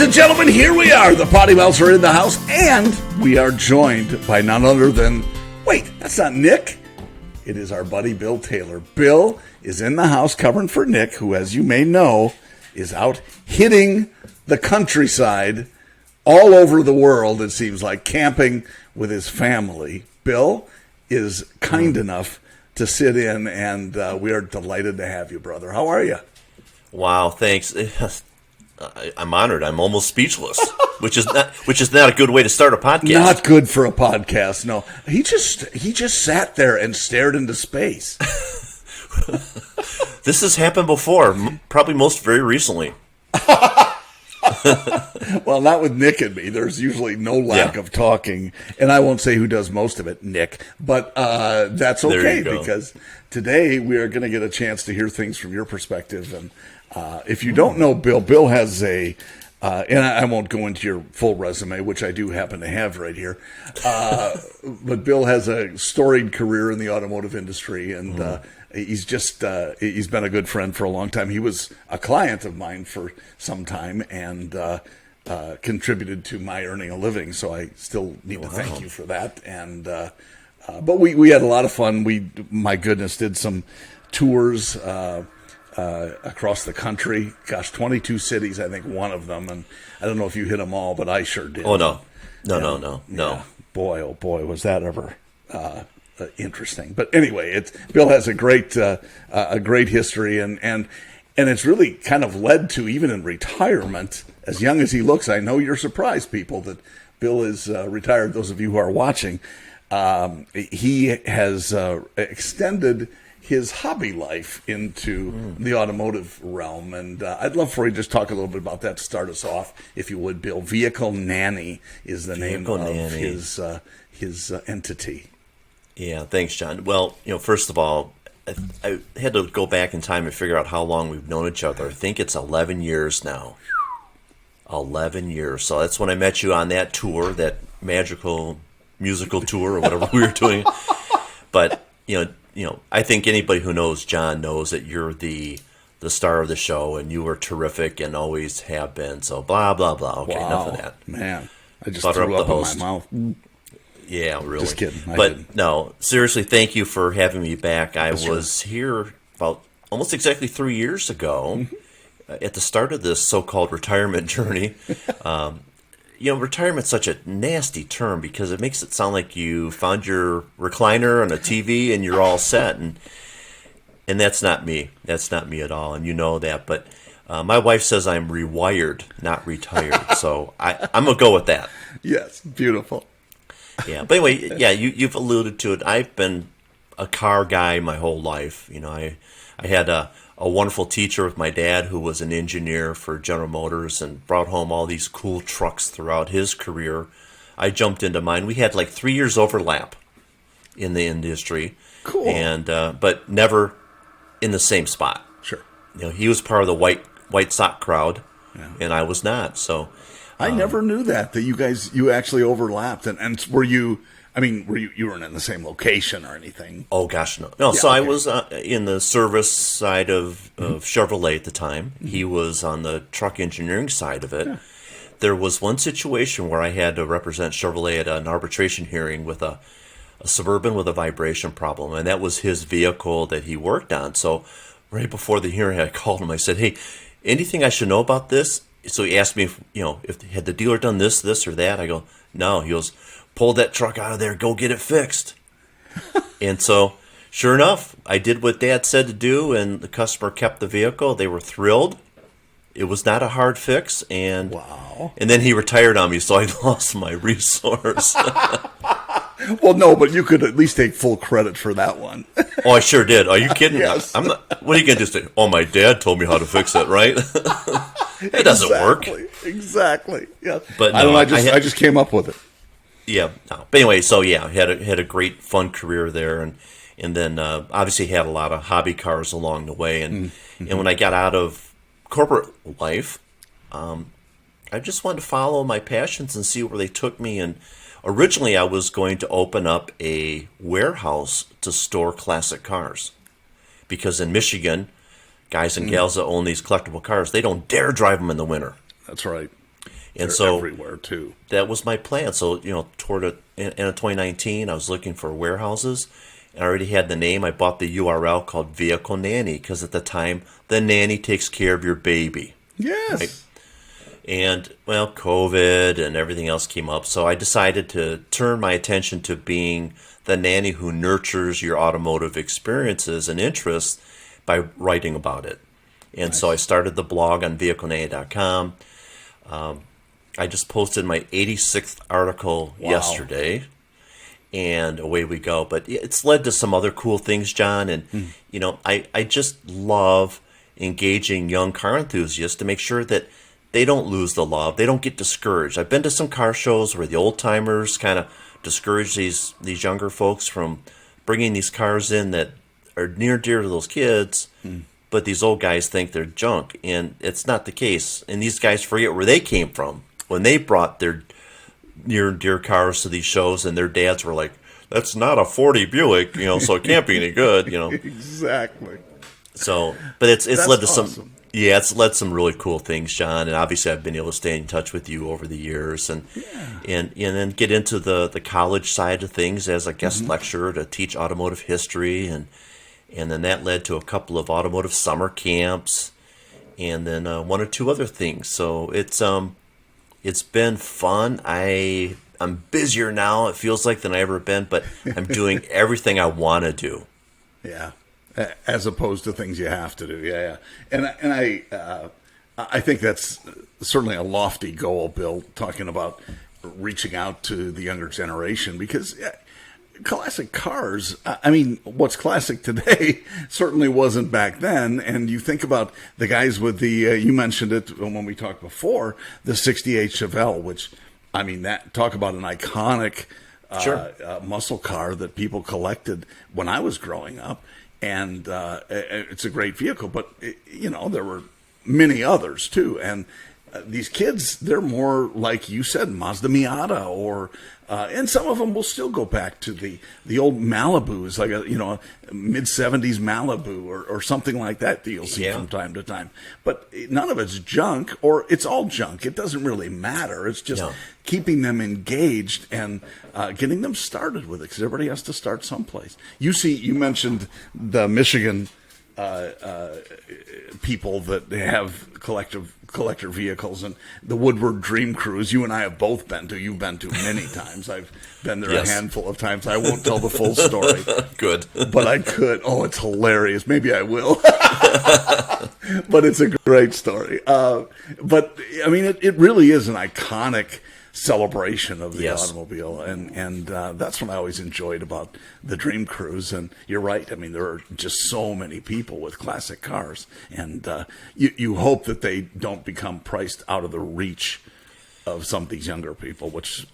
and gentlemen, here we are. The PoddiMouths are in the house, and we are joined by none other than, wait, that's not Nick. It is our buddy Bill Taylor. Bill is in the house covering for Nick, who, as you may know, is out hitting the countryside all over the world, it seems like, camping with his family. Bill is kind enough to sit in, and we are delighted to have you, brother. How are you? Wow, thanks. I'm honored. I'm almost speechless, which is not a good way to start a podcast. Not good for a podcast. No, he just sat there and stared into space. This has happened before, probably most very recently. Well, not with Nick and me. There's usually no lack of talking, and I won't say who does most of it, Nick. But that's okay because today we are going to get a chance to hear things from your perspective. And if you don't know Bill has a, and I won't go into your full resume, which I do happen to have right here, but Bill has a storied career in the automotive industry, and he's been a good friend for a long time. He was a client of mine for some time and contributed to my earning a living, so I still need to thank you for that. And but we had a lot of fun. We, my goodness, did some tours across the country. Gosh, 22 cities, I think, one of them. And I don't know if you hit them all, but I sure did. Oh, no. No. Yeah. Boy, oh boy, was that ever interesting. But anyway, Bill has a great history, and it's really kind of led to, even in retirement, as young as he looks, I know you're surprised, people, that Bill is retired. Those of you who are watching, he has extended his hobby life into the automotive realm, and I'd love for you to just talk a little bit about that to start us off, if you would, Bill. Vehicle Nanny is the name of his entity. Yeah, thanks, John. Well, first of all, I had to go back in time and figure out how long we've known each other. I think it's 11 years now. 11 years. So that's when I met you on that tour, that magical musical tour or whatever we were doing. But, I think anybody who knows John knows that you're the star of the show, and you were terrific and always have been. So blah, blah, blah. Okay, enough of that. Man, I just threw up in my mouth. Yeah, really. Just kidding. But no, seriously, thank you for having me back. I was here about almost exactly 3 years ago at the start of this so-called retirement journey. Retirement's such a nasty term because it makes it sound like you found your recliner and a TV and you're all set. And that's not me. That's not me at all. And you know that. But my wife says I'm rewired, not retired. So I'm going to go with that. Yes, beautiful. Yeah, but anyway, you've alluded to it. I've been a car guy my whole life. I had a wonderful teacher with my dad who was an engineer for General Motors and brought home all these cool trucks throughout his career. I jumped into mine. We had like 3 years overlap in the industry. Cool. And but never in the same spot. Sure. He was part of the white sock crowd, and I was not. So I never knew that you actually overlapped. And were you weren't in the same location or anything? Oh, gosh, no. No, I was in the service side of Chevrolet at the time. He was on the truck engineering side of it. Yeah. There was one situation where I had to represent Chevrolet at an arbitration hearing with a Suburban with a vibration problem, and that was his vehicle that he worked on. So right before the hearing, I called him. I said, hey, anything I should know about this? So he asked me if had the dealer done this, or that. I go, no. He goes, pull that truck out of there, go get it fixed. And so, sure enough, I did what Dad said to do, and the customer kept the vehicle. They were thrilled. It was not a hard fix, and wow. And then he retired on me, so I lost my resource. Well, no, but you could at least take full credit for that one. Oh, I sure did. Are you kidding? Yes. I'm not. What are you going to do? Say, oh, my dad told me how to fix it, right? It doesn't work. Exactly. Yeah. But no, I just came up with it. Yeah. No. But anyway, so yeah, had a great fun career there, and then obviously had a lot of hobby cars along the way, and when I got out of corporate life, I just wanted to follow my passions and see where they took me. And originally, I was going to open up a warehouse to store classic cars, because in Michigan, guys and gals that own these collectible cars, they don't dare drive them in the winter. That's right. And They're so everywhere too. that was my plan. So, toward in 2019, I was looking for warehouses. I already had the name. I bought the URL called Vehicle Nanny because at the time, the nanny takes care of your baby. Yes. Right? And, well, COVID and everything else came up. So I decided to turn my attention to being the nanny who nurtures your automotive experiences and interests by writing about it. And so I started the blog on vehiclenanny.com. I just posted my 86th article yesterday, and away we go. But it's led to some other cool things, John. And, I just love engaging young car enthusiasts to make sure that they don't lose the love. They don't get discouraged. I've been to some car shows where the old timers kind of discourage these younger folks from bringing these cars in that are near and dear to those kids, but these old guys think they're junk, and it's not the case. And these guys forget where they came from when they brought their near and dear cars to these shows, and their dads were like, "That's not a 40 Buick, so it can't be any good." Exactly. So, but it's led to awesome. some. Yeah, it's led some really cool things, John, and obviously I've been able to stay in touch with you over the years, and then get into the college side of things as a guest lecturer to teach automotive history, and then that led to a couple of automotive summer camps, and then one or two other things. So it's been fun. I'm busier now, it feels like, than I ever been, but I'm doing everything I want to do. Yeah. As opposed to things you have to do, yeah. And I think that's certainly a lofty goal, Bill, talking about reaching out to the younger generation, because classic cars, I mean, what's classic today certainly wasn't back then. And you think about the guys with the, you mentioned it when we talked before, the 68 Chevelle, which, I mean, that talk about an iconic muscle car that people collected when I was growing up. And it's a great vehicle, but, there were many others, too. And these kids, they're more, like you said, Mazda Miata, or and some of them will still go back to the old Malibus, like a mid-'70s Malibu or something like that you'll see from time to time. But none of it's junk, or it's all junk. It doesn't really matter. It's just keeping them engaged and getting them started with it, because everybody has to start someplace. You mentioned the Michigan people that have collector vehicles, and the Woodward Dream Cruise you and I have both been to. You've been to many times. I've been there a handful of times. I won't tell the full story. Good. But I could. Oh, it's hilarious. Maybe I will. But it's a great story. But, I mean, it really is an iconic celebration of the automobile, and that's what I always enjoyed about the Dream Cruise. And you're right, I mean, there are just so many people with classic cars, and you hope that they don't become priced out of the reach of some of these younger people, which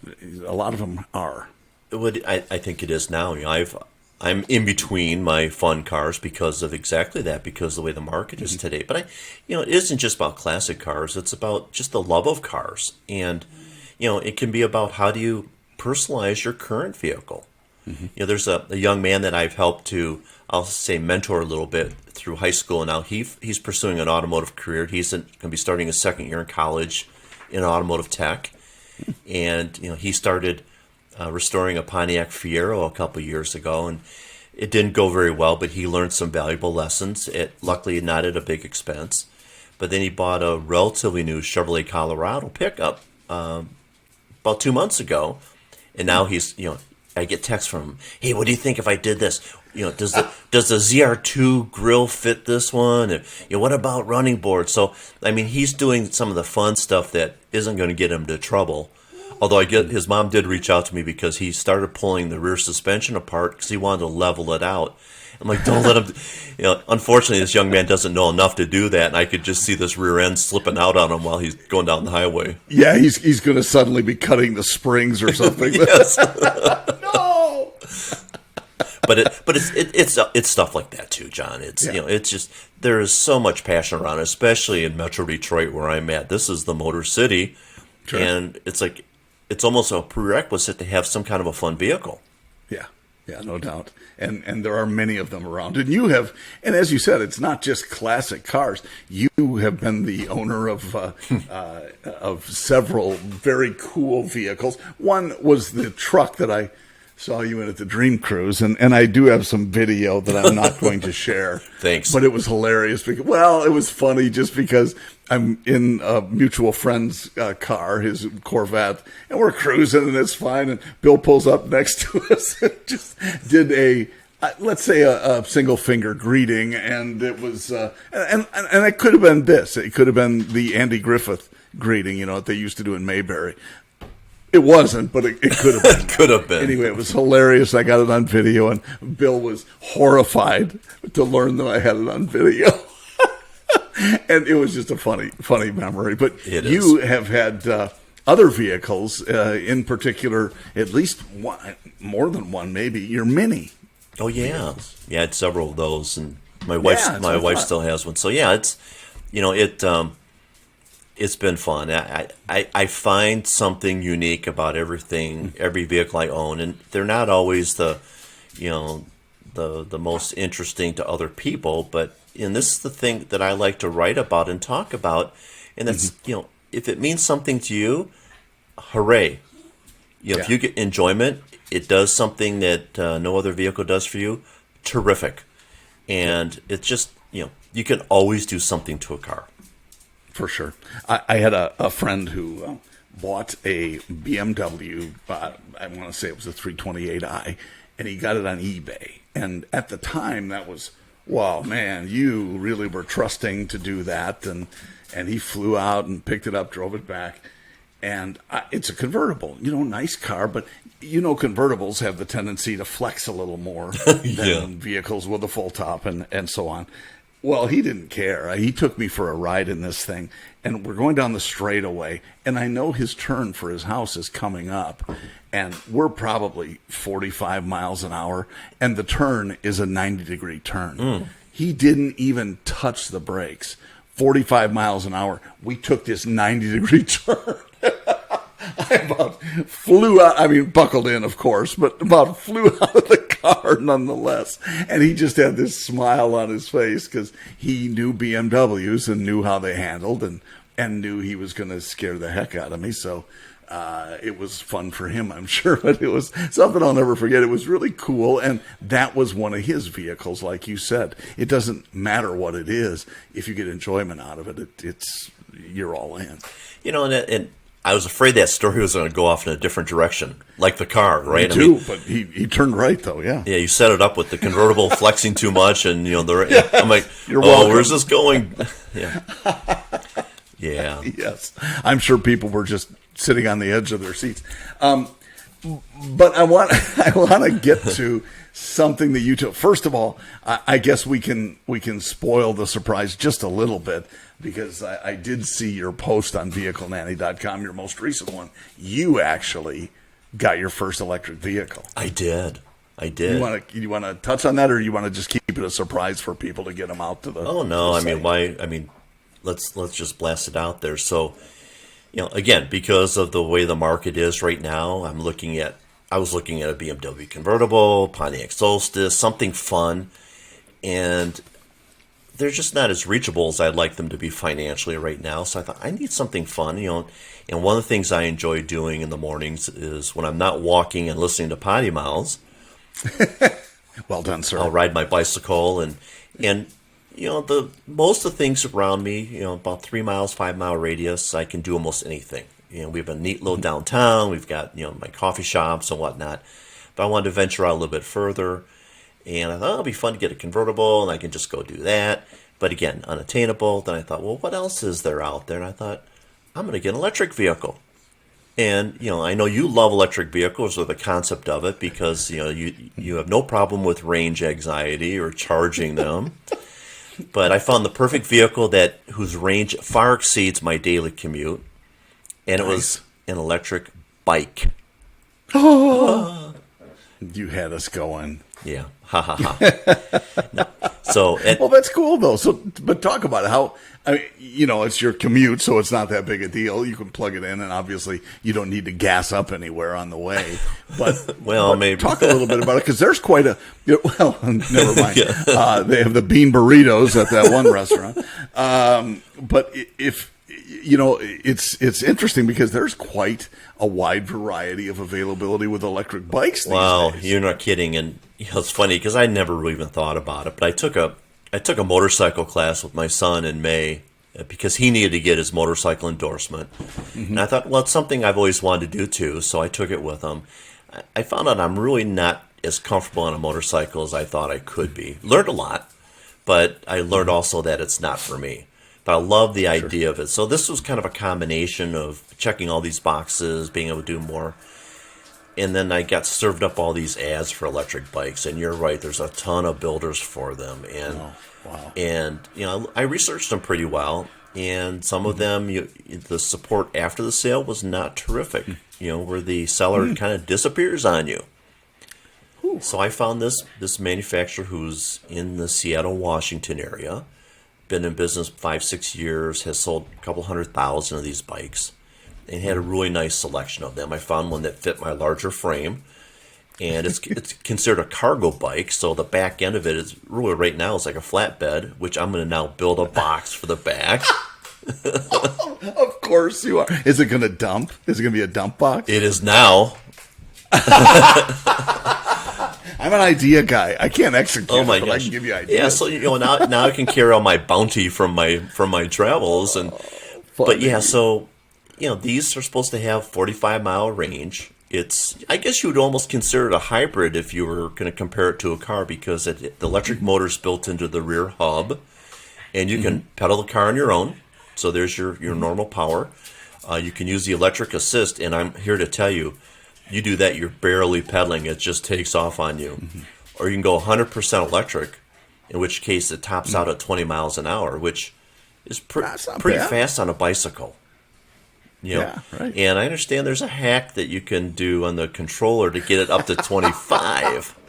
a lot of them are. I think it is now. I'm in between my fun cars because of exactly that, because of the way the market is today. But it isn't just about classic cars, it's about just the love of cars. And it can be about how do you personalize your current vehicle. There's a young man that I've helped to, I'll say, mentor a little bit through high school, and now he's pursuing an automotive career. He's going to be starting his second year in college in automotive tech, and he started restoring a Pontiac Fiero a couple years ago, and it didn't go very well, but he learned some valuable lessons. Luckily not at a big expense. But then he bought a relatively new Chevrolet Colorado pickup about 2 months ago, and now he's, I get texts from him. Hey, what do you think if I did this? Does the ZR2 grill fit this one? And, what about running boards? So, I mean, he's doing some of the fun stuff that isn't going to get him into trouble. Although his mom did reach out to me because he started pulling the rear suspension apart because he wanted to level it out. I'm like, don't let him. Unfortunately, this young man doesn't know enough to do that, and I could just see this rear end slipping out on him while he's going down the highway. Yeah, he's going to suddenly be cutting the springs or something. Yes. No. But it's stuff like that too, John. It's just there is so much passion around it, especially in Metro Detroit where I'm at. This is the Motor City, and it's almost a prerequisite to have some kind of a fun vehicle. Yeah. Yeah, no doubt. And there are many of them around. And you have, and as you said, it's not just classic cars. You have been the owner of several very cool vehicles. One was the truck that I saw you in at the Dream Cruise, and I do have some video that I'm not going to share. Thanks. But it was hilarious because, well, it was funny just because I'm in a mutual friend's car, his Corvette, and we're cruising and it's fine. And Bill pulls up next to us and just did let's say a single finger greeting. And it was, and it could have been this. It could have been the Andy Griffith greeting, that they used to do in Mayberry. It wasn't, but it could have been. Could have been. Anyway, it was hilarious. I got it on video, and Bill was horrified to learn that I had it on video. And it was just a funny memory. But you have had other vehicles, in particular, at least one, more than one, maybe. Your Mini. Oh yeah, vehicles. Yeah. I had several of those, and my wife still has one. So yeah, it's it's been fun. I find something unique about every vehicle I own, and they're not always the most interesting to other people. But this is the thing that I like to write about and talk about, and that's if it means something to you, hooray! If you get enjoyment, it does something that no other vehicle does for you. Terrific, and it's just you can always do something to a car. For sure. I had a friend who bought a BMW, I want to say it was a 328i, and he got it on eBay. And at the time, that was, wow, man, you really were trusting to do that. And he flew out and picked it up, drove it back. And it's a convertible, nice car, but convertibles have the tendency to flex a little more than vehicles with a full top and so on. Well, he didn't care. He took me for a ride in this thing, and we're going down the straightaway, and I know his turn for his house is coming up, and we're probably 45 miles an hour, and the turn is a 90-degree turn. He didn't even touch the brakes. 45 miles an hour. We took this 90-degree turn. I about flew out, buckled in, of course, but about flew out of the car nonetheless. And he just had this smile on his face because he knew BMWs and knew how they handled and knew he was going to scare the heck out of me. So it was fun for him, I'm sure, but it was something I'll never forget. It was really cool, and that was one of his vehicles, like you said. It doesn't matter what it is. If you get enjoyment out of it, you're all in. And I was afraid that story was going to go off in a different direction, like the car, right? Me too, but he turned right, though, yeah. Yeah, you set it up with the convertible flexing too much, and, I'm like, where's this going? Yeah. Yeah. Yes. I'm sure people were just sitting on the edge of their seats. But I want to get to something that you took. First of all, I guess we can spoil the surprise just a little bit, because I did see your post on VehicleNanny.com, your most recent one. You actually got your first electric vehicle. I did. You want to touch on that, or you want to just keep it a surprise for people to get them out to the? Oh no, let's just blast it out there. So, again, because of the way the market is right now, I was looking at a BMW convertible, Pontiac Solstice, something fun, and they're just not as reachable as I'd like them to be financially right now. So I thought, I need something fun, and one of the things I enjoy doing in the mornings is when I'm not walking and listening to PoddiMouths. Well done, sir. I'll ride my bicycle, and most of the things around me, about 3 miles, 5 mile radius, I can do almost anything. We have a neat little downtown. We've got, my coffee shops and whatnot. But I wanted to venture out a little bit further. And I thought it'll be fun to get a convertible, and I can just go do that. But again, unattainable. Then I thought, well, what else is there out there? And I thought, I'm going to get an electric vehicle. And, I know you love electric vehicles, or the concept of it, because, you have no problem with range anxiety or charging them. But I found the perfect vehicle whose range far exceeds my daily commute. And it was an electric bike. Oh. You had us going. Yeah. Ha ha ha. No. So, well, that's cool though. So, but talk about it. How, I mean, it's your commute, so it's not that big a deal. You can plug it in, and obviously you don't need to gas up anywhere on the way. But maybe talk a little bit about it, because there's quite a. Well, never mind. They have the bean burritos at that one restaurant. But if it's interesting because there's quite a wide variety of availability with electric bikes these days. You're not kidding. And it's funny because I never really even thought about it, but I took a motorcycle class with my son in May because he needed to get his motorcycle endorsement. Mm-hmm. And I thought, well, it's something I've always wanted to do too, so I took it with him. I found out I'm really not as comfortable on a motorcycle as I thought I could be. Learned a lot, but I learned also that it's not for me. But I love the idea of it. So this was kind of a combination of checking all these boxes, being able to do more. And then I got served up all these ads for electric bikes. And you're right, there's a ton of builders for them. And and I researched them pretty well. And some of them, the support after the sale was not terrific. Where the seller kind of disappears on you. So I found this manufacturer who's in the Seattle, Washington area. Been in business 5-6 years, has sold a couple 100,000 of these bikes, and had a really nice selection of them. I found one that fit my larger frame, and it's considered a cargo bike, so the back end of it is really right now is like a flatbed, which I'm going to now build a box for the back. Of course you are. Is it going to dump? Is it going to be a dump box? It is now. I'm an idea guy. I can't execute, but gosh. I can give you ideas. Yeah, so now I can carry all my bounty from my travels, and but yeah, so these are supposed to have 45-mile range. I guess you would almost consider it a hybrid if you were going to compare it to a car, because the electric motor is built into the rear hub, and you can pedal the car on your own. So there's your normal power. You can use the electric assist, and I'm here to tell you. You do that, you're barely pedaling. It just takes off on you. Mm-hmm. Or you can go 100% electric, in which case it tops out at 20 miles an hour, which is pretty fast on a bicycle. Yeah, right. And I understand there's a hack that you can do on the controller to get it up to 25.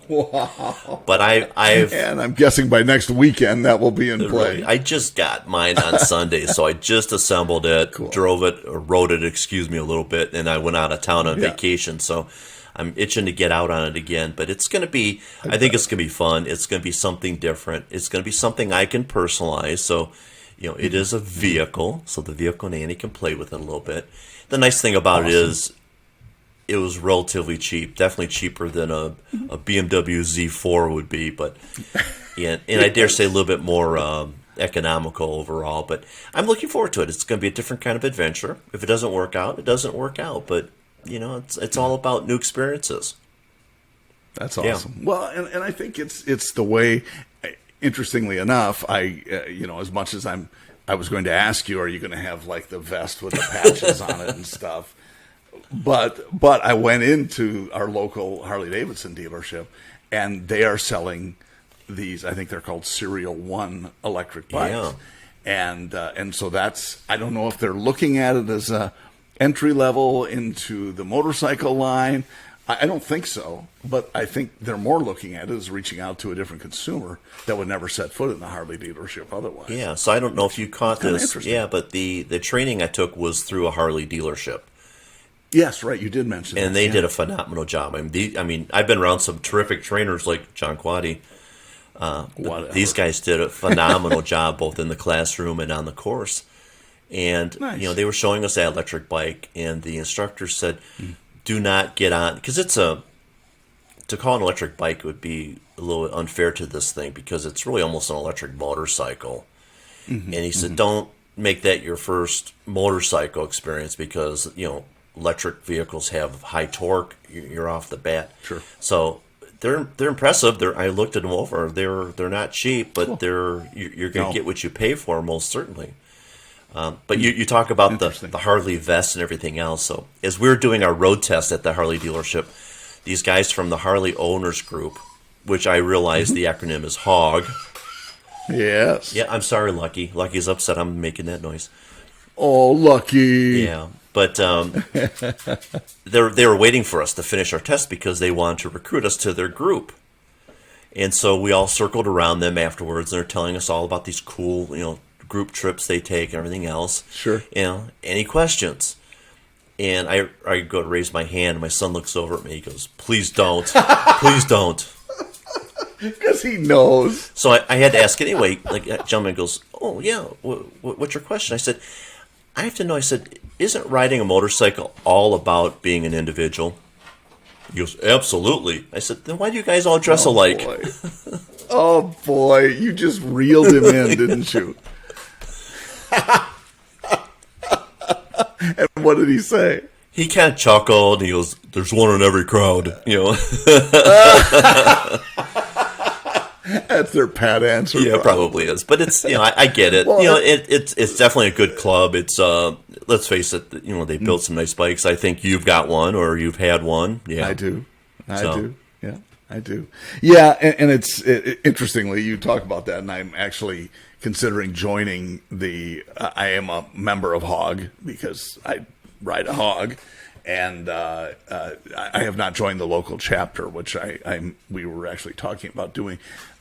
Wow. But and I'm guessing by next weekend that will be in play. I just got mine on Sunday, so I just assembled it, rode it, a little bit, and I went out of town on vacation. So I'm itching to get out on it again. But it's going to be, I think it's going to be fun. It's going to be something different. It's going to be something I can personalize. So, it is a vehicle, so the vehicle nanny can play with it a little bit. The nice thing about it is, it was relatively cheap, definitely cheaper than a BMW Z4 would be, but and I dare say a little bit more economical overall. But I'm looking forward to it. It's going to be a different kind of adventure. If it doesn't work out, it doesn't work out. But it's all about new experiences. That's awesome. Yeah. Well, and I think it's the way. Interestingly enough, as much as I was going to ask you, are you going to have like the vest with the patches on it and stuff? But I went into our local Harley Davidson dealership, and they are selling these. I think they're called Serial 1 electric bikes, and so that's. I don't know if they're looking at it as a entry level into the motorcycle line. I don't think so, but I think they're more looking at it as reaching out to a different consumer that would never set foot in the Harley dealership otherwise. Yeah, so I don't know if you caught this. Yeah, but the training I took was through a Harley dealership. Yes, right. You did mention that. And they did a phenomenal job. I've been around some terrific trainers like John Quaddy. These guys did a phenomenal job both in the classroom and on the course. And, they were showing us that electric bike, and the instructor said, do not get on, because to call an electric bike would be a little unfair to this thing, because it's really almost an electric motorcycle. Mm-hmm. And he said, don't make that your first motorcycle experience, because, electric vehicles have high torque. You're off the bat. Sure. So they're impressive. I looked at them over. They're not cheap, but you're going to get what you pay for, most certainly. But you talk about the Harley vest and everything else. So as we were doing our road test at the Harley dealership, these guys from the Harley Owners group, which I realize the acronym is HOG. Yes. Yeah, I'm sorry, Lucky. Lucky's upset I'm making that noise. Oh, Lucky. Yeah. But they were waiting for us to finish our test because they wanted to recruit us to their group. And so we all circled around them afterwards, and they're telling us all about these cool, group trips they take and everything else. Sure. Any questions? And I go to raise my hand, and my son looks over at me. He goes, "Please don't. Please don't." Because he knows. So I had to ask anyway. Like, that gentleman goes, "Oh, yeah, what's your question?" I said, "I have to know." I said, "Isn't riding a motorcycle all about being an individual?" He goes, "Absolutely." I said, "Then why do you guys all dress alike?" Boy. Oh, boy. You just reeled him in, didn't you? And what did he say? He kind of chuckled. He goes, "There's one in every crowd." That's their pat answer. Yeah, probably is. But it's, I get it. Well, it's definitely a good club. It's, let's face it, they built some nice bikes. I think you've got one or you've had one. Yeah, I do. Yeah, I do. Yeah, and it's interestingly, you talk about that, and I'm actually considering joining I am a member of Hog because I ride a Hog. And I have not joined the local chapter, which we were actually talking about doing,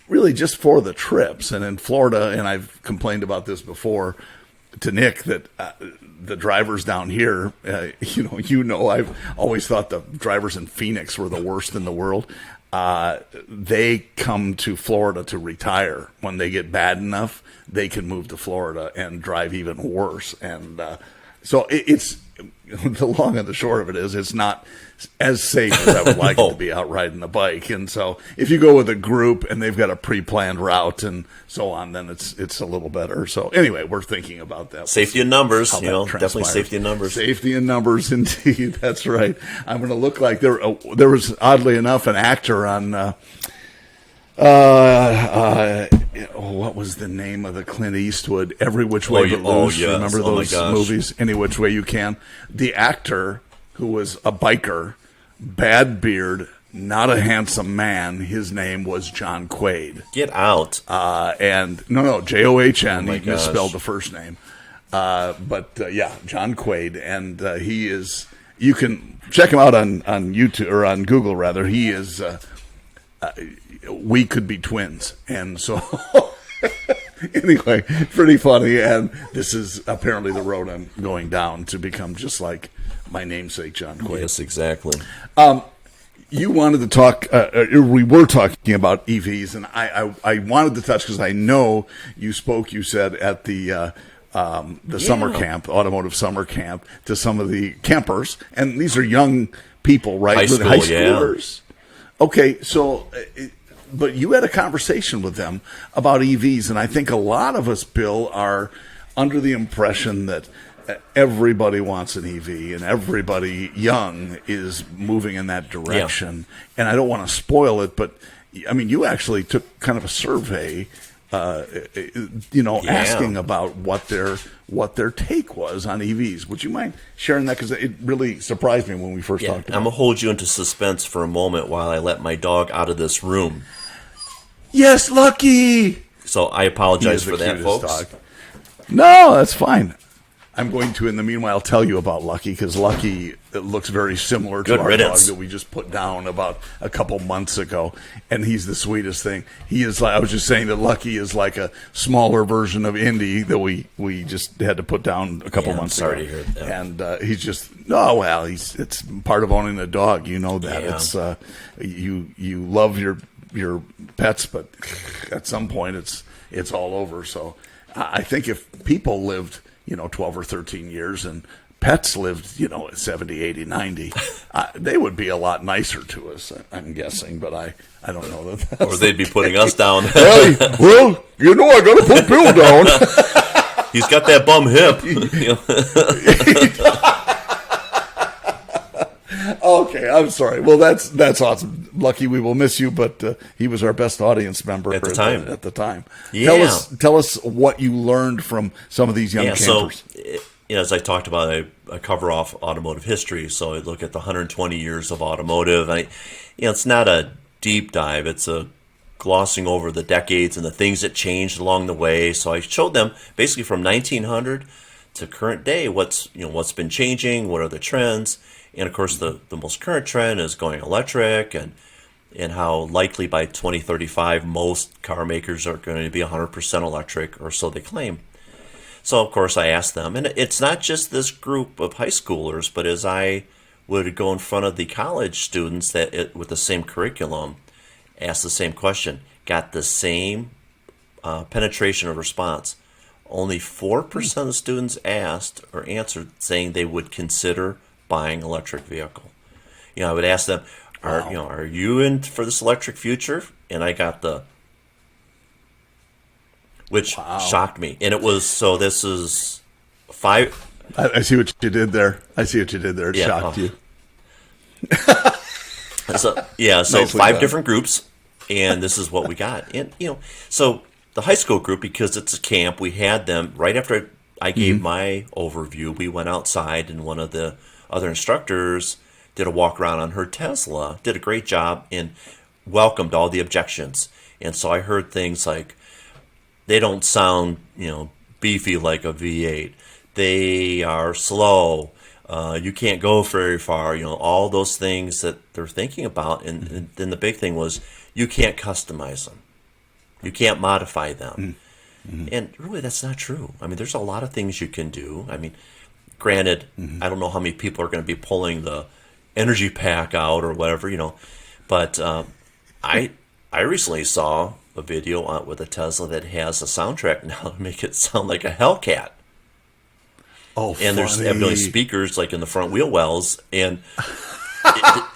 really just for the trips. And in Florida, and I've complained about this before to Nick, that the drivers down here, I've always thought the drivers in Phoenix were the worst in the world. They come to Florida to retire. When they get bad enough, they can move to Florida and drive even worse. And so it's the long and the short of it is it's not as safe as I would like it to be out riding the bike. And so if you go with a group and they've got a pre-planned route and so on, then it's a little better. So anyway, we're thinking about that. Safety in numbers, definitely safety in numbers. Safety in numbers, indeed. That's right. I'm going to look like there was, oddly enough, an actor on, what was the name of the Clint Eastwood Every Which Way But Loose? Yes. Remember those movies? Any Which Way You Can. The actor who was a biker, bad beard, not a handsome man. His name was John Quaid. Get out. And no, John. He misspelled the first name. But John Quaid, and he is. You can check him out on YouTube or on Google rather. He is. We could be twins, and so. Anyway, pretty funny, and this is apparently the road I'm going down to become just like my namesake, John Quaid. Yes, exactly. You wanted to talk, we were talking about EVs, and I wanted to touch because I know you said at the summer camp, automotive summer camp, to some of the campers, and these are young people, right? High schoolers. Yeah. Okay, so... But you had a conversation with them about EVs, and I think a lot of us, Bill, are under the impression that everybody wants an EV and everybody young is moving in that direction. Yeah. And I don't want to spoil it, but I mean, you actually took kind of a survey, asking about what their take was on EVs. Would you mind sharing that? Because it really surprised me when we first talked about it. I'm going to hold you into suspense for a moment while I let my dog out of this room. Yes, Lucky! So I apologize for that, folks. Dog. No, that's fine. I'm going to, in the meanwhile, tell you about Lucky, because Lucky looks very similar to our dog that we just put down about a couple months ago, and he's the sweetest thing. He is like, I was just saying that Lucky is like a smaller version of Indy that we just had to put down a couple months ago. Sorry to hear that. And he's just, it's part of owning a dog. You know that. Yeah. It's you love your pets, but at some point it's all over. So I think if people lived 12 or 13 years and pets lived 70, 80, 90, they would be a lot nicer to us, I'm guessing, but I don't know that. Or they'd be putting us down. Hey, well, I gotta put Bill down. He's got that bum hip. Okay, I'm sorry. Well, that's awesome. Lucky, we will miss you, but he was our best audience member at the time. Yeah. Tell us what you learned from some of these young campers. So, as I talked about, I cover off automotive history, so I look at the 120 years of automotive. It's not a deep dive; it's a glossing over the decades and the things that changed along the way. So I showed them basically from 1900 to current day, what's been changing, what are the trends, and of course the most current trend is going electric, and how likely by 2035 most car makers are going to be 100% electric, or so they claim. So of course I asked them, and it's not just this group of high schoolers, but as I would go in front of the college students with the same curriculum, ask the same question, got the same penetration of response. Only 4% of the students asked or answered saying they would consider buying an electric vehicle. I would ask them, are you in for this electric future? And I got which shocked me. And it was, so this is 5. I see what you did there. It shocked you. So 5 different groups, and this is what we got. And so the high school group, because it's a camp, we had them right after I gave my overview. We went outside, and one of the other instructors did a walk around on her Tesla, did a great job, and welcomed all the objections. And so I heard things like, they don't sound, beefy like a V8. They are slow. You can't go very far. All those things that they're thinking about. And then the big thing was, you can't customize them. You can't modify them. And really, that's not true. I mean, there's a lot of things you can do. I mean, granted, I don't know how many people are going to be pulling the energy pack out or whatever, but I recently saw a video with a Tesla that has a soundtrack now to make it sound like a Hellcat. Oh, and funny. There's evidently speakers like in the front wheel wells, and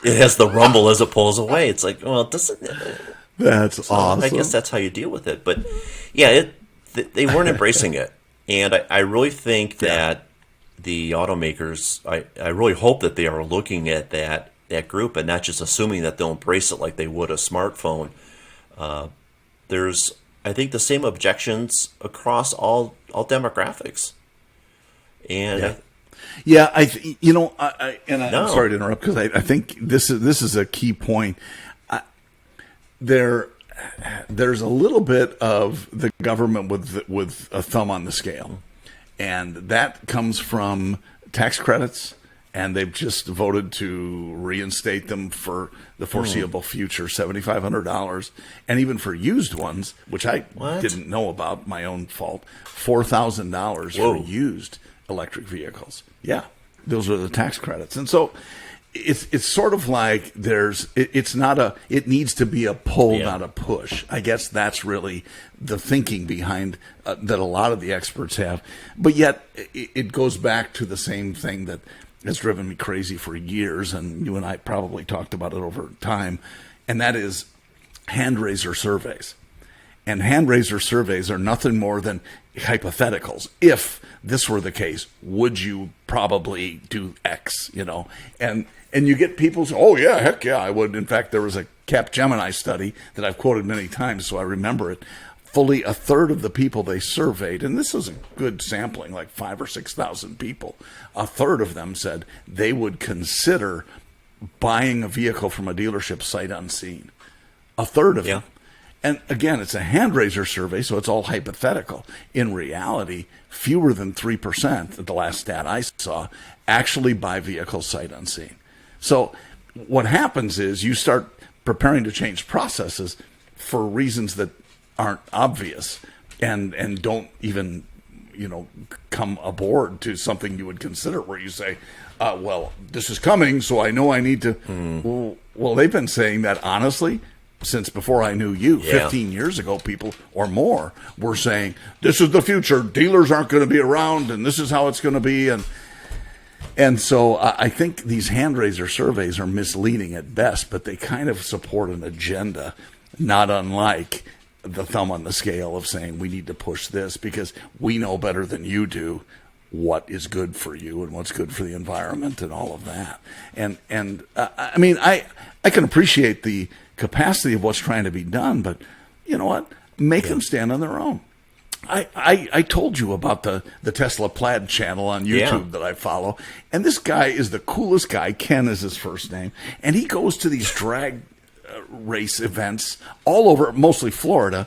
it has the rumble as it pulls away. It's like, well, it doesn't. That's awesome. I guess that's how you deal with it. But yeah, they weren't embracing it, and I really think that the automakers, I really hope that they are looking at that group and not just assuming that they'll embrace it like they would a smartphone. There's, I think, the same objections across all demographics. And I'm sorry to interrupt, because I think this is a key point. There's a little bit of the government with a thumb on the scale, and that comes from tax credits. And they've just voted to reinstate them for the foreseeable future, $7,500. And even for used ones, which I didn't know about, my own fault, $4,000 for used electric vehicles. Yeah, those are the tax credits. And so it's sort of like it needs to be a pull, not a push. I guess that's really the thinking behind that a lot of the experts have. But yet it goes back to the same thing that has driven me crazy for years, and you and I probably talked about it over time, and that is hand raiser surveys. And hand raiser surveys are nothing more than hypotheticals. If this were the case, would you probably do X, And you get people say, oh, yeah, heck yeah, I would. In fact, there was a Capgemini study that I've quoted many times, so I remember it. Fully a third of the people they surveyed, and this is a good sampling, like 5,000 or 6,000 people, a third of them said they would consider buying a vehicle from a dealership sight unseen. A third of them. And again, it's a hand raiser survey, so it's all hypothetical. In reality, fewer than 3%, at the last stat I saw, actually buy vehicles sight unseen. So what happens is you start preparing to change processes for reasons that aren't obvious and don't even come aboard to something you would consider, where you say, well, this is coming, so I know I need to. Well, they've been saying that honestly since before I knew you. 15 years ago, people or more were saying, this is the future, dealers aren't going to be around, and this is how it's going to be. And so I think these hand raiser surveys are misleading at best, but they kind of support an agenda, not unlike the thumb on the scale of saying we need to push this because we know better than you do what is good for you and what's good for the environment and all of that. And I mean, I can appreciate the capacity of what's trying to be done, but you know what? Make them stand on their own. I told you about the Tesla Plaid channel on YouTube that I follow, and this guy is the coolest guy. Ken is his first name, and he goes to these drag race events all over, mostly Florida,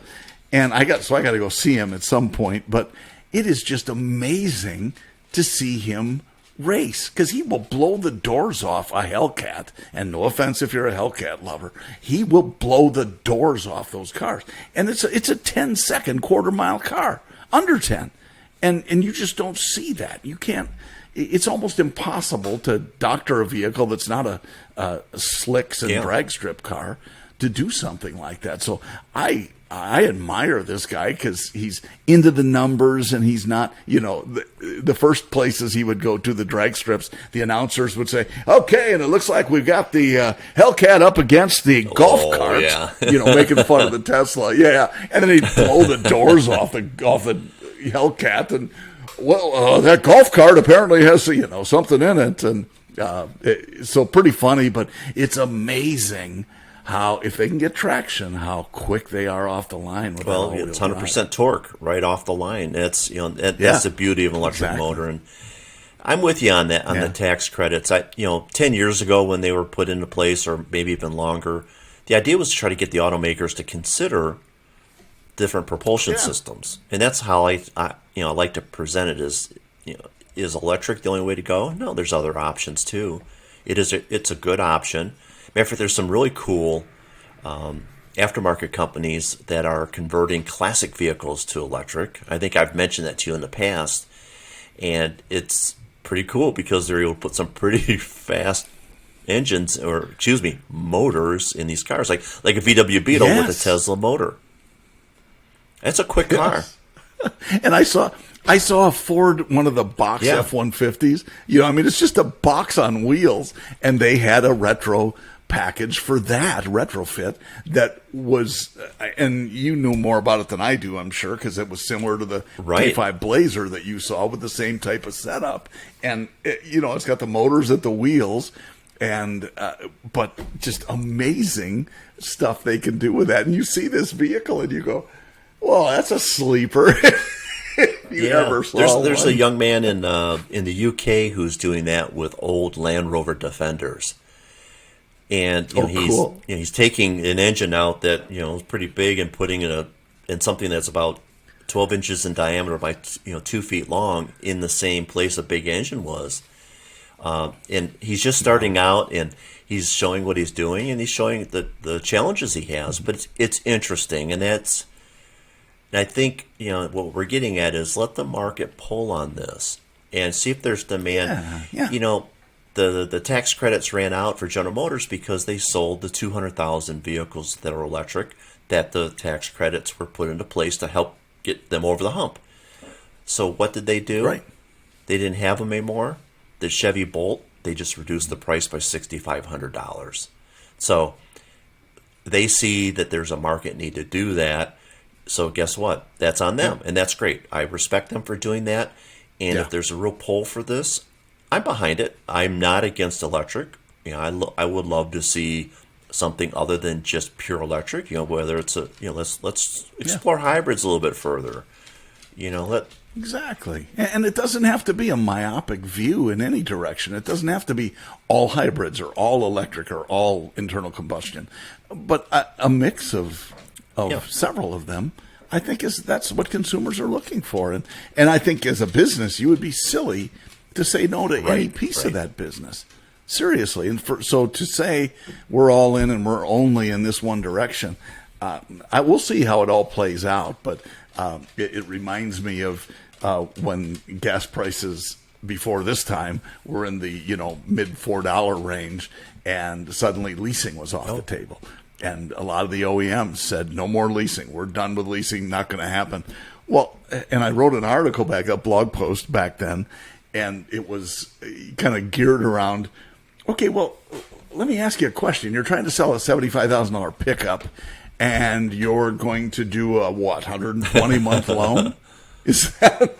and I got to go see him at some point. But it is just amazing to see him race, because he will blow the doors off a Hellcat. And no offense if you're a Hellcat lover, he will blow the doors off those cars. And it's a 10-second quarter-mile car, under 10. And you just don't see that. You can't. It's almost impossible to doctor a vehicle that's not a slicks and drag strip car to do something like that. So I admire this guy because he's into the numbers, and he's not, the first places he would go to, the drag strips, the announcers would say, okay, and it looks like we've got the Hellcat up against the golf cart, making fun of the Tesla. Yeah. And then he'd blow the doors off the Hellcat, and that golf cart apparently has, something in it. And so pretty funny, but it's amazing how, if they can get traction, how quick they are off the line. With it's 100% torque right off the line. That's that's the beauty of an electric motor. And I'm with you on that, on the tax credits. 10 years ago when they were put into place, or maybe even longer, the idea was to try to get the automakers to consider different propulsion systems, and that's how I like to present it. Is electric the only way to go? No, there's other options too. It's a good option. Matter of fact, there's some really cool aftermarket companies that are converting classic vehicles to electric. I think I've mentioned that to you in the past, and it's pretty cool because they're able to put some pretty fast motors in these cars, like a VW Beetle with a Tesla motor. That's a quick car. And I saw a Ford, one of the box F-150s. It's just a box on wheels, and they had a retro package for that retrofit that was, and you knew more about it than I do, I'm sure, because it was similar to the T5 Blazer that you saw with the same type of setup. And it's got the motors at the wheels, and but just amazing stuff they can do with that. And you see this vehicle and you go, well, that's a sleeper. There's a young man in the UK who's doing that with old Land Rover Defenders. And he's taking an engine out that is pretty big and putting it in something that's about 12 inches in diameter by 2 feet long in the same place a big engine was. And he's just starting out, and he's showing what he's doing, and he's showing the challenges he has. But it's interesting, and I think what we're getting at is let the market pull on this and see if there's demand. The tax credits ran out for General Motors because they sold the 200,000 vehicles that are electric, that the tax credits were put into place to help get them over the hump. So what did they do? Right. They didn't have them anymore. The Chevy Bolt, they just reduced the price by $6,500. So they see that there's a market need to do that. So guess what? That's on them, and that's great. I respect them for doing that. And if there's a real pull for this, I'm behind it. I'm not against electric. I would love to see something other than just pure electric. Whether it's let's explore hybrids a little bit further. Exactly. And it doesn't have to be a myopic view in any direction. It doesn't have to be all hybrids or all electric or all internal combustion, but a mix of several of them. I think that's what consumers are looking for, and I think as a business, you would be silly to say no to any piece of that business. Seriously. And so to say we're all in and we're only in this one direction, I will see how it all plays out. But it reminds me of when gas prices before this time were in the mid $4 range, and suddenly leasing was off the table. And a lot of the OEMs said, no more leasing. We're done with leasing. Not going to happen. Well, and I wrote an article a blog post back then, and it was kind of geared around, okay, well, let me ask you a question. You're trying to sell a $75,000 pickup, and you're going to do a, 120-month loan? Is that,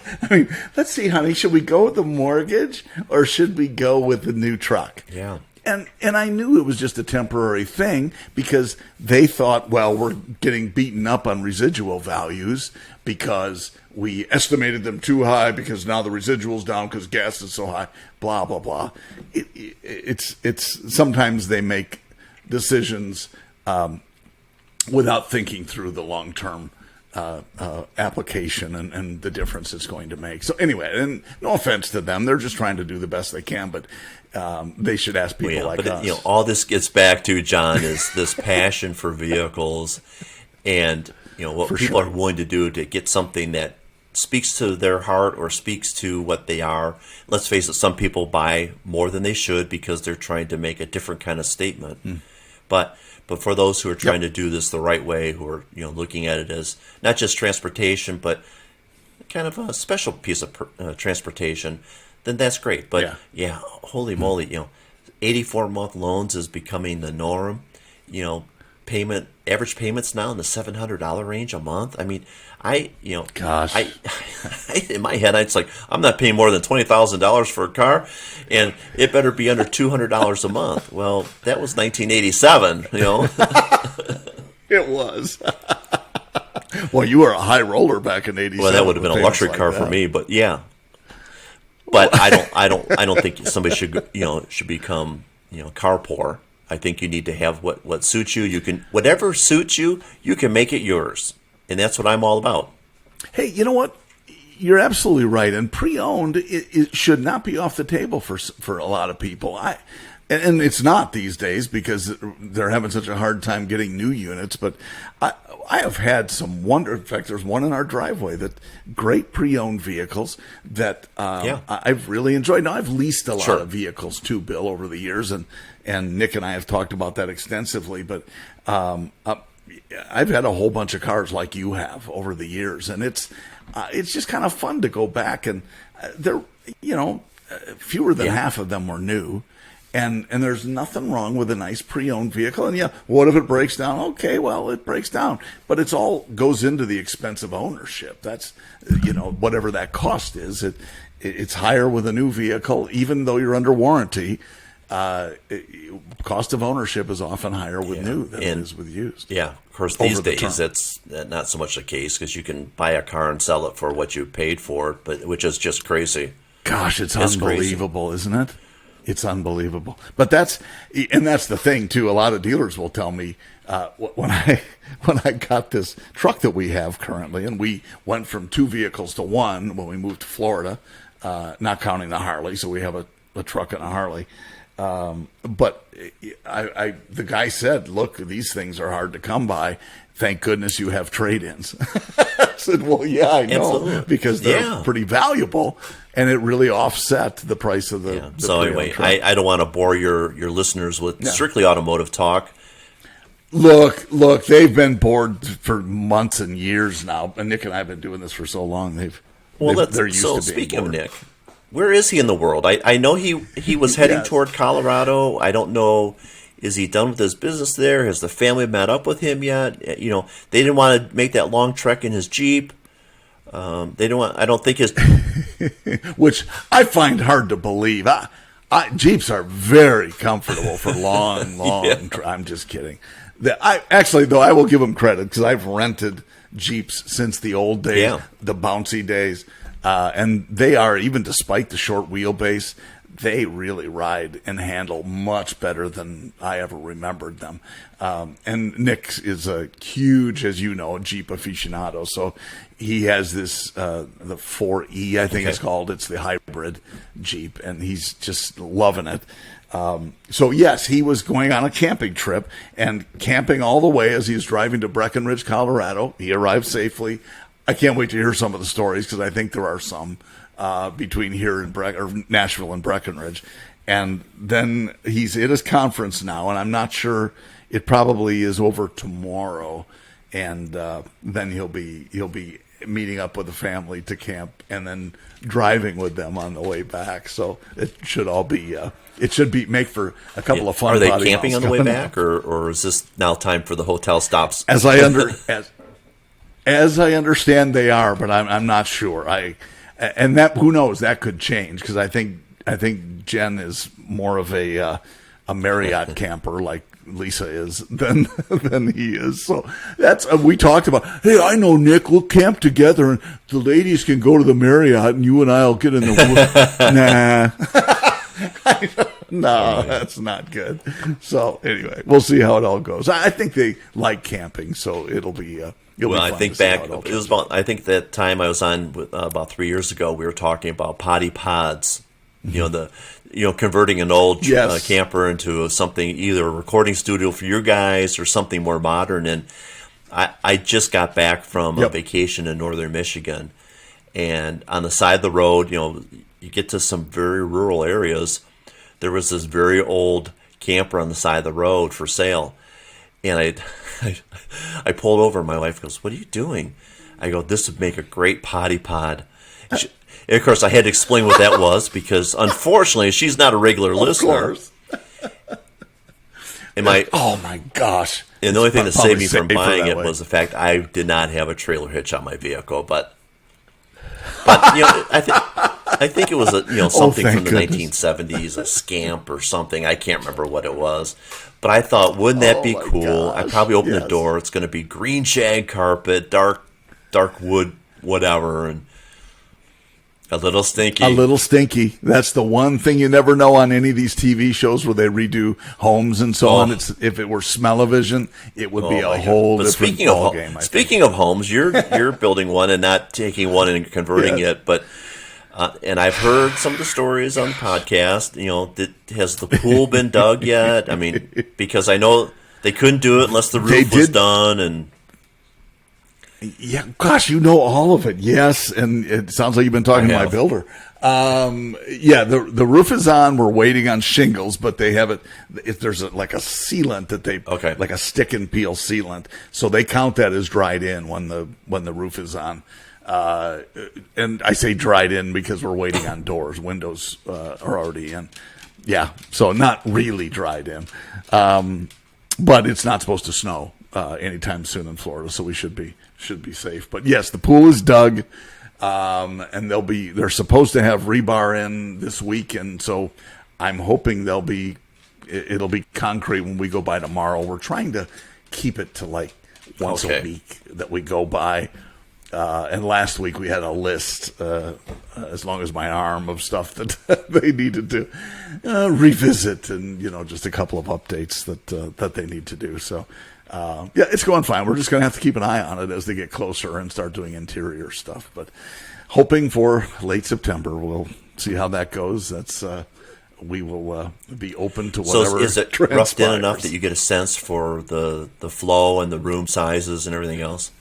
let's see, honey, should we go with the mortgage, or should we go with the new truck? Yeah. And I knew it was just a temporary thing because they thought, well, we're getting beaten up on residual values because we estimated them too high because now the residual's down because gas is so high, blah, blah, blah. It's sometimes they make decisions without thinking through the long-term application and the difference it's going to make. So anyway, and no offense to them, they're just trying to do the best they can, but they should ask people like us. All this gets back to, John, is this passion for vehicles, and what people are willing to do to get something that speaks to their heart or speaks to what they are. Let's face it, some people buy more than they should because they're trying to make a different kind of statement. But for those who are trying to do this the right way, who are looking at it as not just transportation, but kind of a special piece of transportation, then that's great. But holy moly, 84-month loans is becoming the norm. Average payments now in the $700 range a month. I mean, gosh, in my head, it's like, I'm not paying more than $20,000 for a car, and it better be under $200 a month. Well, that was 1987, It was. Well, you were a high roller back in '87. Well, that would have been a luxury car for me, but yeah. But I don't think somebody should become car poor. I think you need to have what suits you. You can, whatever suits you, you can make it yours. And that's what I'm all about. Hey, you know what? You're absolutely right. And pre-owned, it should not be off the table for a lot of people. And it's not these days because they're having such a hard time getting new units. But I have had some in fact, there's one in our driveway that great pre-owned vehicles that I've really enjoyed. Now, I've leased a lot of vehicles too, Bill, over the years. And Nick and I have talked about that extensively. But I've had a whole bunch of cars like you have over the years. And it's just kind of fun to go back. And they're, fewer than half of them were new. And there's nothing wrong with a nice pre-owned vehicle. And what if it breaks down? Okay, well, it breaks down. But it's all goes into the expense of ownership. That's, whatever that cost is. It's higher with a new vehicle, even though you're under warranty. Cost of ownership is often higher with new than it is with used. Yeah, of course, these days that's not so much the case because you can buy a car and sell it for what you paid for it, but which is just crazy. Gosh, it's unbelievable, isn't it? It's unbelievable. But that's the thing too. A lot of dealers will tell me when I got this truck that we have currently, and we went from 2 vehicles to 1 when we moved to Florida, not counting the Harley. So we have a truck and a Harley. But the guy said, "Look, these things are hard to come by. Thank goodness you have trade-ins." I said, "Well, yeah, I know, absolutely. Because they're pretty valuable, and it really offset the price of the." So anyway, I don't want to bore your listeners with strictly automotive talk. Look, they've been bored for months and years now, and Nick and I have been doing this for so long. They're used to being speaking bored. of Nick, where is he in the world? I know he was heading toward Colorado. I don't know. Is he done with his business there? Has the family met up with him yet? They didn't want to make that long trek in his Jeep. They didn't want. I don't think his, which I find hard to believe. Jeeps are very comfortable for long. I'm just kidding. I will give them credit because I've rented Jeeps since the old days, the bouncy days. And they are, even despite the short wheelbase, they really ride and handle much better than I ever remembered them. And Nick is a huge, as you know, Jeep aficionado. So he has this, the 4E, I think it's called. It's the hybrid Jeep, and he's just loving it. So yes, he was going on a camping trip and camping all the way as he was driving to Breckenridge, Colorado. He arrived safely. I can't wait to hear some of the stories because I think there are some between here and Nashville and Breckenridge. And then he's at his conference now, and I'm not sure. It probably is over tomorrow, and then he'll be meeting up with the family to camp, and then driving with them on the way back. So it should all be. It should make for a couple of fun. Are they camping on the way back, or is this now time for the hotel stops? As I understand, they are, but I'm not sure. And that, who knows, that could change because I think Jen is more of a Marriott camper like Lisa is than he is. So that's we talked about. Hey, I know Nick. We'll camp together, and the ladies can go to the Marriott, and you and I'll get in the nah. No, that's not good. So anyway, we'll see how it all goes. I think they like camping, so it'll be Well, I think back, it was about, I think that time I was on with, about 3 years ago, we were talking about Potty Pods, converting an old camper into something, either a recording studio for your guys or something more modern. And I just got back from a vacation in northern Michigan, and on the side of the road, you get to some very rural areas. There was this very old camper on the side of the road for sale, and I pulled over, and my wife goes, "What are you doing?" I go, "This would make a great potty pod." And of course, I had to explain what that was, because unfortunately, she's not a regular listener. And oh my gosh! And the only thing that saved me from buying it was the fact I did not have a trailer hitch on my vehicle. But I think it was something from the 1970s, a Scamp or something. I can't remember what it was. But I thought, wouldn't that be cool? I'd probably open the door. It's going to be green shag carpet, dark wood, whatever, and a little stinky. A little stinky. That's the one thing you never know on any of these TV shows where they redo homes and so on. If it were smell-o-vision, it would be a whole different ballgame. Speaking of homes, you're building one and not taking one and converting it, but and I've heard some of the stories on the podcast. Has the pool been dug yet? I mean, because I know they couldn't do it unless the roof was done, and yeah, gosh, you know all of it. Yes, and it sounds like you've been talking to my builder. The roof is on. We're waiting on shingles, but they have it. If there's like a sealant that they like a stick and peel sealant, so they count that as dried in when the roof is on. And I say dried in because we're waiting on doors. Windows are already in. Yeah, so not really dried in. But it's not supposed to snow anytime soon in Florida, so we should be safe. But yes, the pool is dug, and they're supposed to have rebar in this week, and so I'm hoping it'll be concrete when we go by tomorrow. We're trying to keep it to like once a week that we go by. And last week we had a list, as long as my arm, of stuff that they needed to revisit, and just a couple of updates that they need to do. So it's going fine. We're just going to have to keep an eye on it as they get closer and start doing interior stuff. But hoping for late September. We'll see how that goes. That's we will be open to whatever. So is it roughed in enough that you get a sense for the flow and the room sizes and everything else?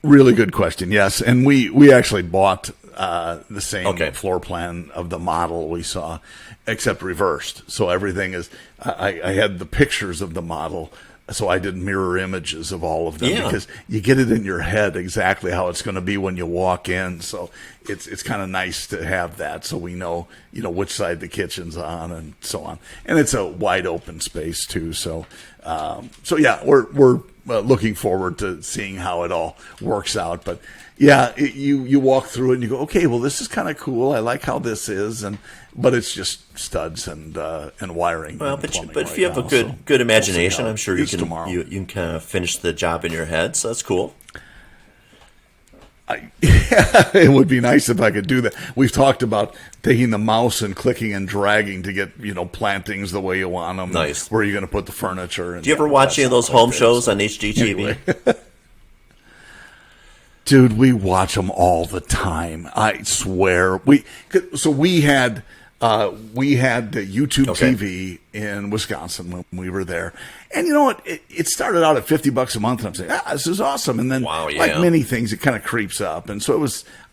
Really good question. Yes, and we actually bought the same floor plan of the model we saw, except reversed. So everything is. I had the pictures of the model, so I did mirror images of all of them because you get it in your head exactly how it's going to be when you walk in. So it's kind of nice to have that, so we know which side the kitchen's on and so on. And it's a wide open space too. So yeah, we're looking forward to seeing how it all works out. But yeah, you walk through it and you go, okay, well, this is kind of cool. I like how this is, but it's just studs and wiring. Well, but if you have a good imagination, I'm sure you can kind of finish the job in your head. So that's cool. It would be nice if I could do that. We've talked about taking the mouse and clicking and dragging to get plantings the way you want them. Nice. Where are you going to put the furniture? And do you ever watch any of those home shows on HGTV? Anyway. Dude, we watch them all the time. I swear. We had YouTube TV in Wisconsin when we were there. And you know what? It started out at $50 a month, and I'm saying, this is awesome. And then, like many things, it kind of creeps up. And so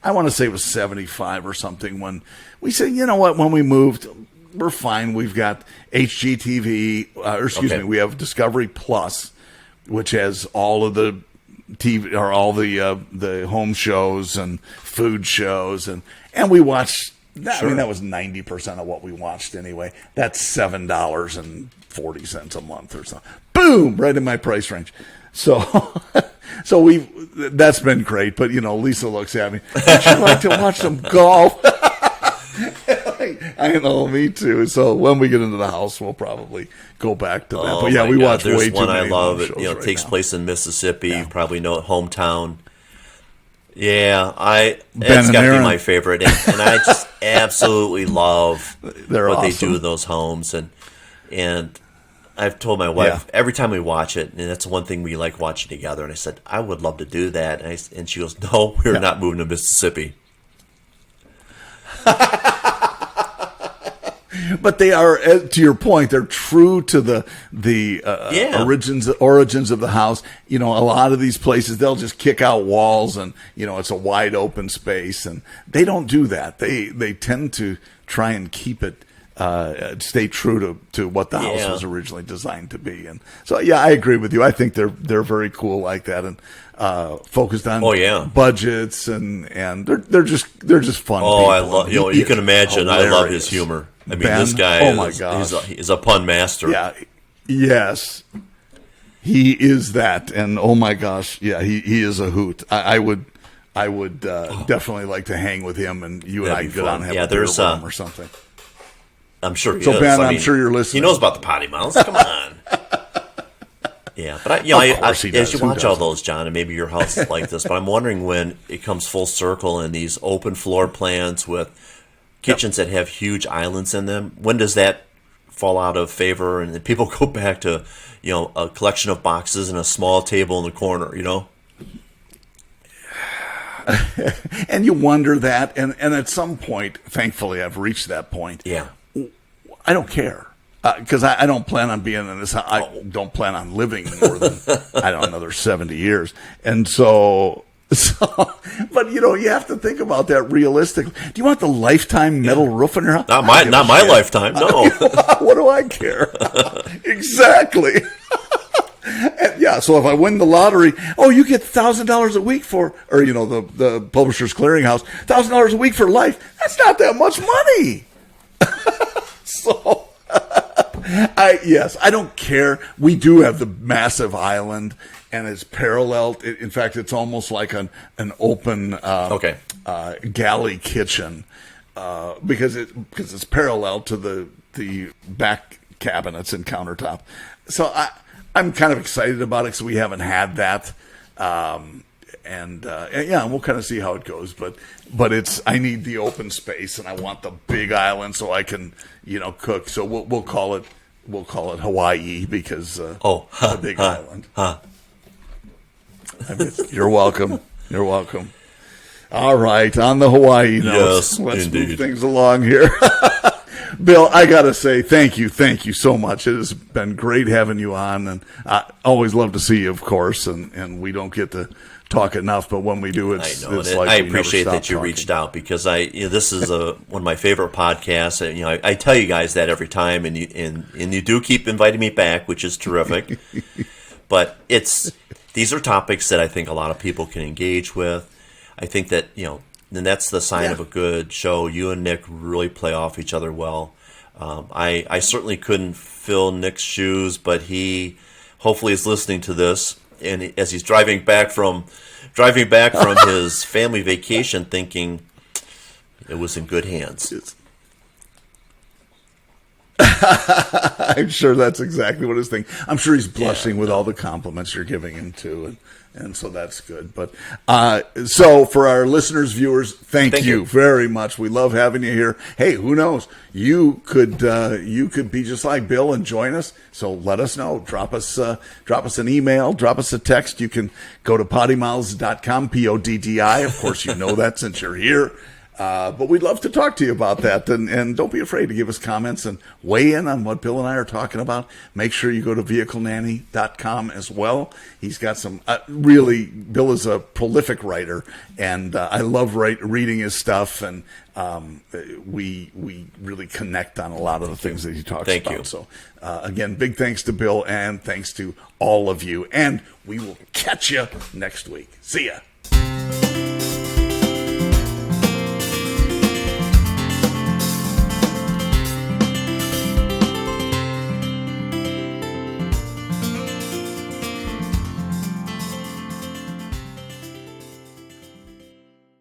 I want to say it was 75 or something when we said, you know what? When we moved, we're fine. We've got HGTV, we have Discovery Plus, which has all of the TV or all the home shows and food shows, and we watched. I mean, that was 90% of what we watched anyway. That's $7.40 a month or something. Boom, right in my price range. So that's been great. But Lisa looks at me. Would you like to watch some golf? I know, me too. So when we get into the house, we'll probably go back to that. But yeah, we watch way too many. There's one I love. It takes place in Mississippi. Yeah. You probably know it, Hometown. Yeah, it's got to be my favorite, and I just absolutely love what they do with those homes, and I've told my wife every time we watch it, and that's one thing we like watching together. And I said, I would love to do that. And she goes, no, we're not moving to Mississippi. But they are, to your point, they're true to the origins of the house. You know, a lot of these places, they'll just kick out walls and, you know, it's a wide open space. And they don't do that. They tend to try and keep it, stay true to what the house was originally designed to be. And so, yeah, I agree with you. I think they're very cool like that and focused on budgets and they're just fun. Oh, people. I love, you can imagine. Hilarious. I love his humor. I mean, this guy is a pun master. Yeah. Yes. He is that. And oh my gosh. Yeah, he is a hoot. I would definitely like to hang with him and you and I get on and have a beer with him or something. I'm sure he is. Ben, I'm sure you're listening. He knows about the PoddiMouths. Come on. Yeah, but as you watch all those, John, and maybe your house is like this, but I'm wondering when it comes full circle in these open floor plans with kitchens that have huge islands in them, when does that fall out of favor and people go back to, you know, a collection of boxes and a small table in the corner, you know? And you wonder that, and at some point, thankfully, I've reached that point. Yeah. I don't care. Because I don't plan on being in this. I don't plan on living more than another 70 years, and so. But you know, you have to think about that realistically. Do you want the lifetime metal roof on your house? Not my lifetime. No. What do I care? Exactly. And yeah. So if I win the lottery, you get $1,000 a week or you know, the Publishers Clearinghouse, $1,000 a week for life. That's not that much money. So. I don't care. We do have the massive island, and it's parallel. In fact, it's almost like an open galley kitchen because it's parallel to the back cabinets and countertop. So I'm kind of excited about it because we haven't had that. And we'll kind of see how it goes, but I need the open space and I want the big island so I can, you know, cook. So we'll call it Hawaii because the big island. You're welcome. You're welcome. All right, on the Hawaii notes, let's move things along here. Bill, I got to say thank you so much. It has been great having you on, and I always love to see you, of course, and we don't get to talk enough, but when we do, it's like I appreciate that you reached out because this is one of my favorite podcasts, and I tell you guys that every time, and you do keep inviting me back, which is terrific. But these are topics that I think a lot of people can engage with. I think that and that's the sign of a good show. You and Nick really play off each other well. I certainly couldn't fill Nick's shoes, but he hopefully is listening to this. And as he's driving back from his family vacation, thinking it was in good hands. I'm sure that's exactly what he's thinking. I'm sure he's blushing with all the compliments you're giving him too, and so that's good. But so for our listeners, viewers, thank you very much. We love having you here. Hey, who knows? You could be just like Bill and join us. So let us know. Drop us an email. Drop us a text. You can go to PoddiMouths.com, PODDI. Of course, you know that since you're here. But we'd love to talk to you about that, and don't be afraid to give us comments and weigh in on what Bill and I are talking about. Make sure you go to VehicleNanny.com as well. He's got some Bill is a prolific writer, and I love reading his stuff, and we really connect on a lot of the things that he talks about. You. So again, big thanks to Bill, and thanks to all of you, and we will catch you next week. See ya.